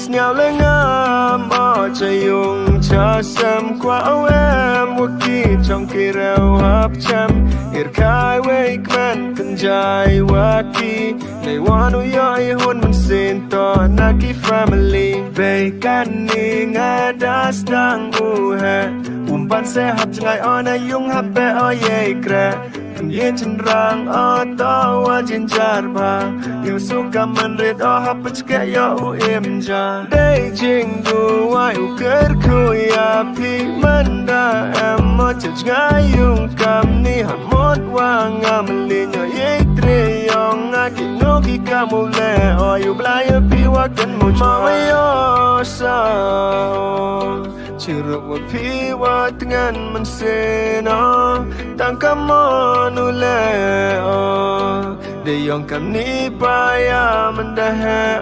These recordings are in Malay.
nghèo lên ngam ở trời dùng cho sớm qua áo em một kỳ trong kỳ rêu hấp chăm hiệt khai với man cần dài qua kỳ này hoa nuôi ơi hôn mình xin to na kỳ family về can ni ngã đã đang u hè ban sẽ hấp ngày ở nay yung hấp bé ở ye kre yên chân rang ở đó qua trên jar ba yêu số cảm ơn red ở hấp bất kể yêu em ja đây chính du ai u kết khui à phi man da em ở chân ngay yung cảm ni hàm mót qua ngam lên nhỏ ye tre yong ngã kí nô kí kamu le ở yêu blai ở phi qua cần một mà mày ở sao Ciruk wa piwa dengan mensena Tangka manu leo Deyong kam ni paya mendahe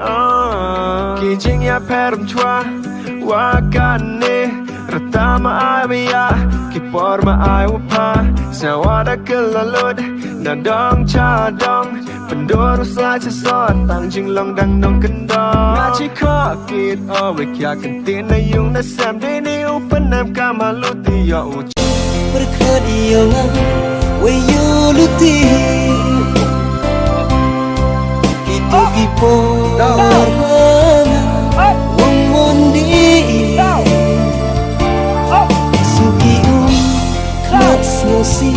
Kijing ya perum chua Wakan ni Rata ma ai biya Kipor ma ai wapa Sawada kelalud Nadong chadong Pendor sa sasot Tang jing long dang nong kendong Ngaji kok kit Owe kya kentin na yung nasam Dini upan nam kamaluti ya uch Berkadiangan Wayu luti Gitu kipo Warhana Wong mondi Sugi Klat snosi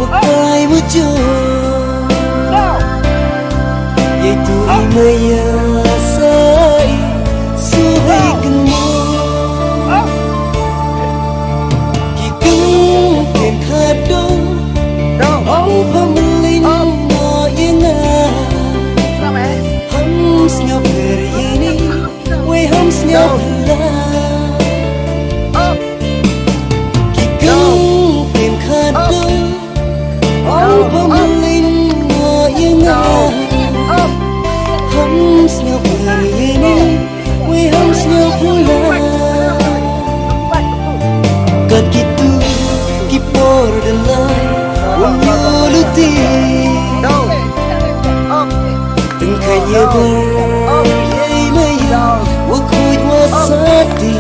Wakai wujud Yaitu imaya sai Suhai kena Kikeng ken kadong Au pamelin mo yenga Hams nyop ini We hams nyop Kikeng ken kadong Au pamelin mo yenga Hamsnya hari ini, we hamsnya pulang. Kat gitu, kipor delai, wanyuluti. Tengkanya beryai maya, wakut wasati.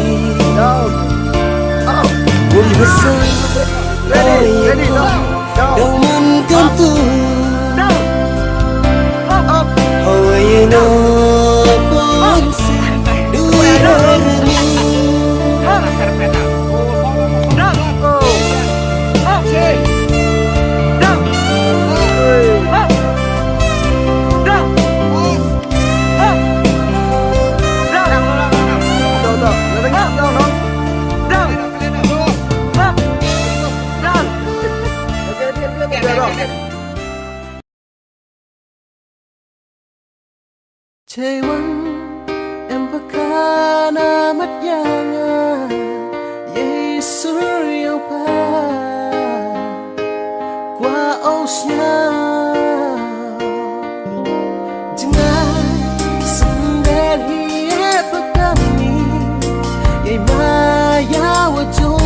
Wulhasa, ayah, dauman kantung. You know, bonsi, dua rani. Cewang em pakana matyanga Yesus yang pa Kwa osnya Jangan sendiri pakami Yai maya wajah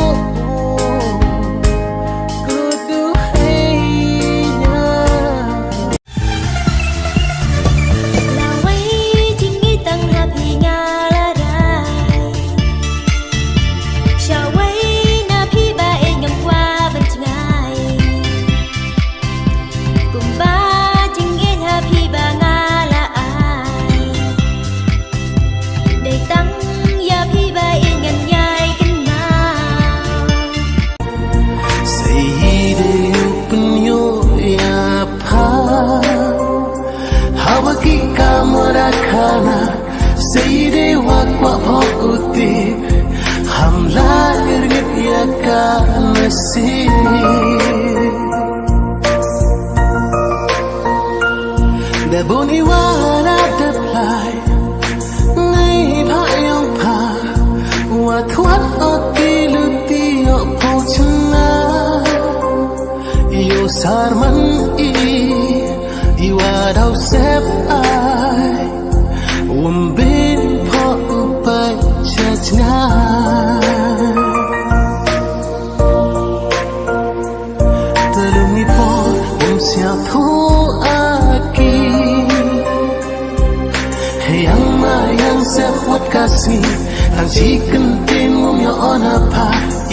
Sayde wakwa pokutip Hamla irgit yaka nasib Dabuni wana daplay Nay payong pa Watwat o tiluti o pochana Yo sarman Iwadaw sep ay Umbin po upay chachna Talungi po siya po aki si Thang chi kan tin mong yo on a pa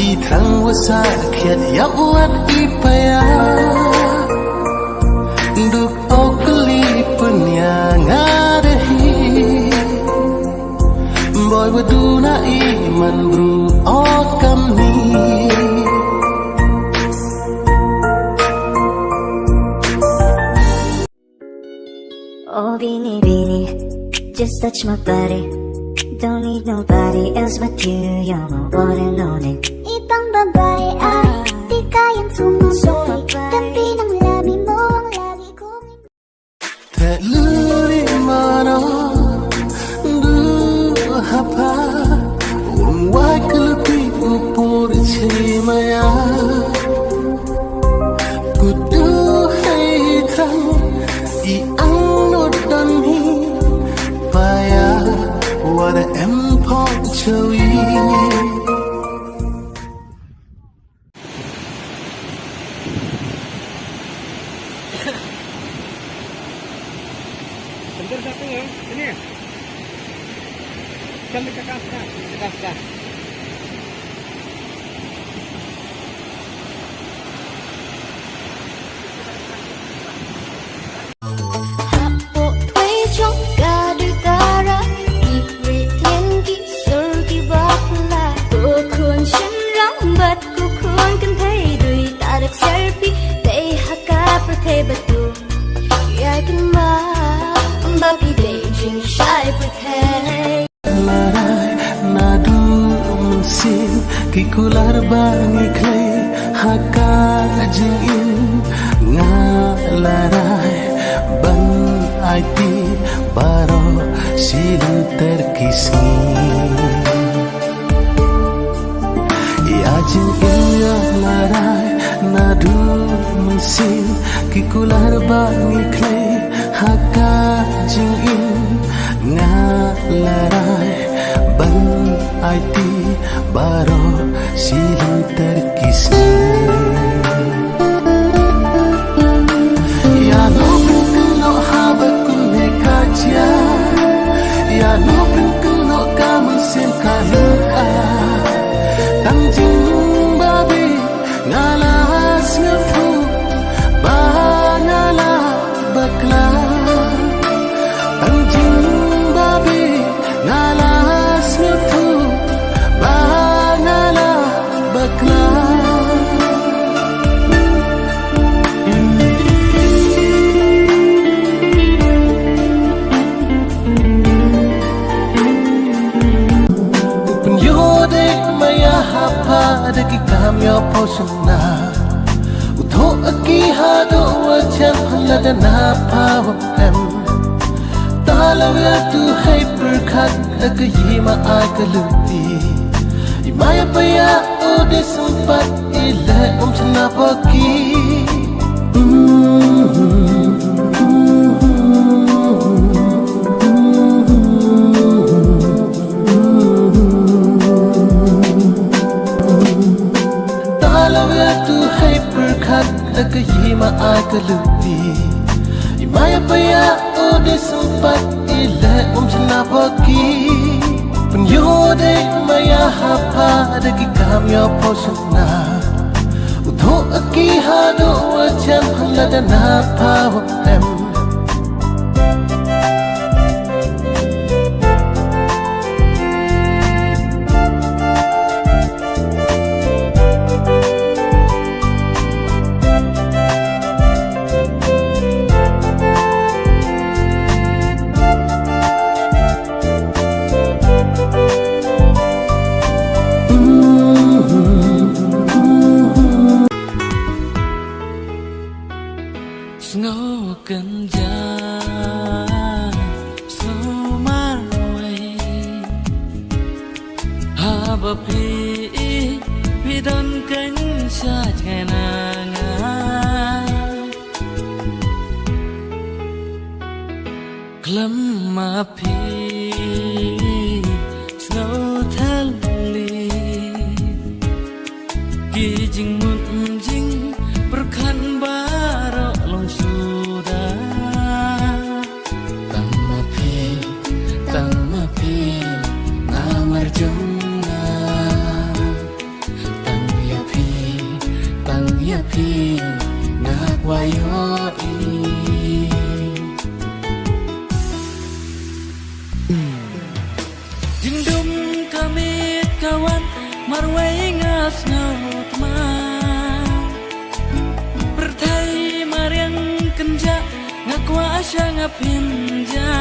I thang wa sa khiat ya wat I pa ya Duk okli punya ngadahi Boy waduna iman bru okam ni Oh, Beanie Beanie, just touch my body. Don't need nobody else but you, you're my one and only. Ibang babae ay di kayang sumabay Tabi ng labi mo ang lagi kong Luri mano du hapa Wai kelupi upur maya Kudu hei krang I ang nodan hi Paya Wada empok chawi Bentar satu ya, ini ya. Sampai ke kasta. Bộ quay trong cả đôi ta ra Kỳ vị thiên kỳ sơ kỳ bác là Cô khuôn chân rắn bật cô khuôn cần thấy đuôi ta được selfie Để hạ ca bởi thế bật tù Ai cần mà Bác kỳ để trình sai bởi thế Larai nadu sin kikular bangi clay haka jingin nga larai ban IT baro silun terkisni ya jingin larai nadu sin kikular bangi clay haka jingin nga larai ban IT baro silun terkisni ya no kuno habat kunne kacia ya no kuno kamu sim kaluka tangjing babi ngalas ngapu bangala bakla Anjing babi ngalas ngepu bangala bakla Upun yode maya hapa deki kamyo posuna Utho aki hado wajan haladana pawam Talawya tu hai perkhat Aka yima aka luti Imaya paya ode sempat Ila chana paki Talawya tu hai perkhat Aka yima aka luti Imaya paya ode sempat ila chana paki Penyode maya hapa deki kamyo posuna Utho aki hado wajan haladana pawam Snow kenja Snow marway Haba pi don cánh xa ngày nga Klam ma pi Snow thali Ki jing mut jing berkhan baro long sudah Tang ma pi berjumpa Tang ya pi nak wayoi Jindum kamit kawan marwai ngas ngaut ma Bertai mariang kenja ngakwa asya ngapinja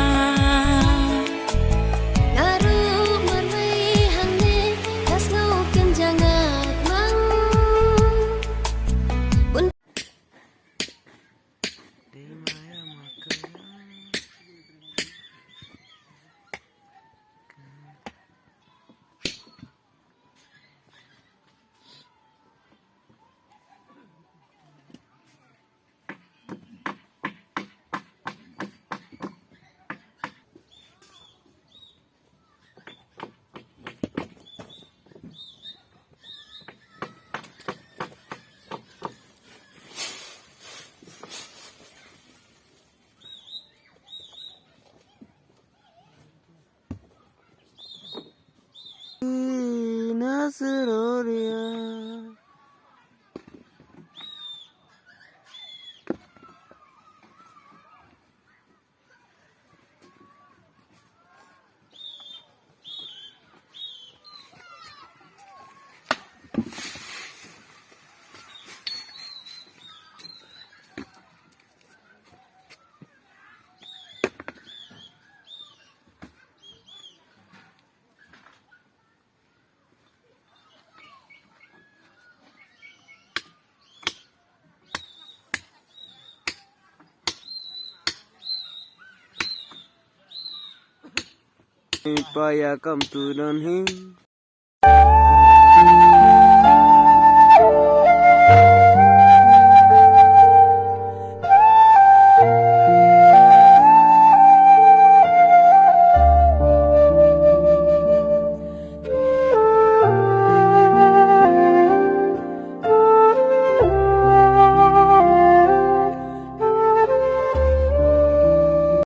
Ngaru marwai hangne kas ngau kenjangat mang Nasroria Paya come to don him